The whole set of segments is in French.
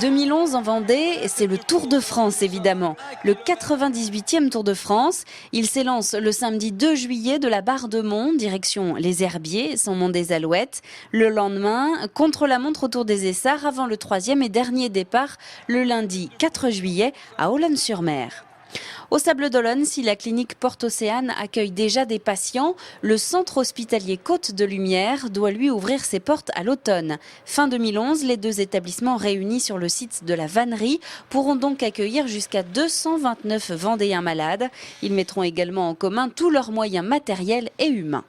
2011 en Vendée, c'est le Tour de France évidemment, le 98e Tour de France. Il s'élance le samedi 2 juillet de la Barre de Mont, direction les Herbiers, son mont des Alouettes. Le lendemain, contre-la-montre autour des Essarts avant le 3e et dernier départ le lundi 4 juillet à Olonne-sur-Mer. Au Sables-d'Olonne, si la clinique Porte-Océane accueille déjà des patients, le centre hospitalier Côte de Lumière doit lui ouvrir ses portes à l'automne. Fin 2011, les deux établissements réunis sur le site de la Vannerie pourront donc accueillir jusqu'à 229 Vendéens malades. Ils mettront également en commun tous leurs moyens matériels et humains.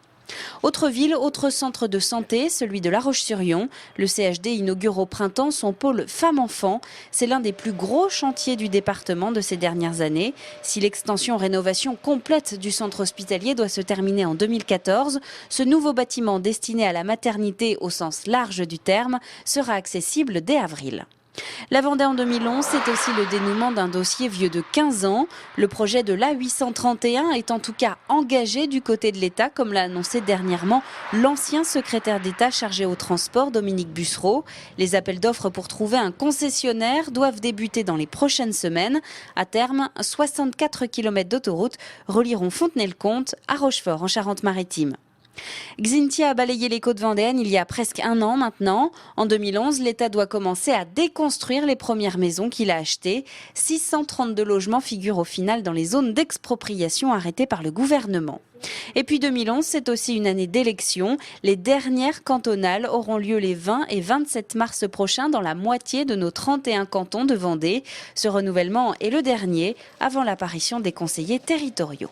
Autre ville, autre centre de santé, celui de La Roche-sur-Yon. Le CHD inaugure au printemps son pôle femmes-enfants. C'est l'un des plus gros chantiers du département de ces dernières années. Si l'extension-rénovation complète du centre hospitalier doit se terminer en 2014, ce nouveau bâtiment destiné à la maternité au sens large du terme sera accessible dès avril. La Vendée en 2011, c'est aussi le dénouement d'un dossier vieux de 15 ans. Le projet de l'A831 est en tout cas engagé du côté de l'État, comme l'a annoncé dernièrement l'ancien secrétaire d'État chargé au transport, Dominique Bussereau. Les appels d'offres pour trouver un concessionnaire doivent débuter dans les prochaines semaines. À terme, 64 km d'autoroute relieront Fontenay-le-Comte à Rochefort en Charente-Maritime. Xynthia a balayé les côtes vendéennes il y a presque un an maintenant. En 2011, l'État doit commencer à déconstruire les premières maisons qu'il a achetées. 632 logements figurent au final dans les zones d'expropriation arrêtées par le gouvernement. Et puis 2011, c'est aussi une année d'élections. Les dernières cantonales auront lieu les 20 et 27 mars prochains dans la moitié de nos 31 cantons de Vendée. Ce renouvellement est le dernier avant l'apparition des conseillers territoriaux.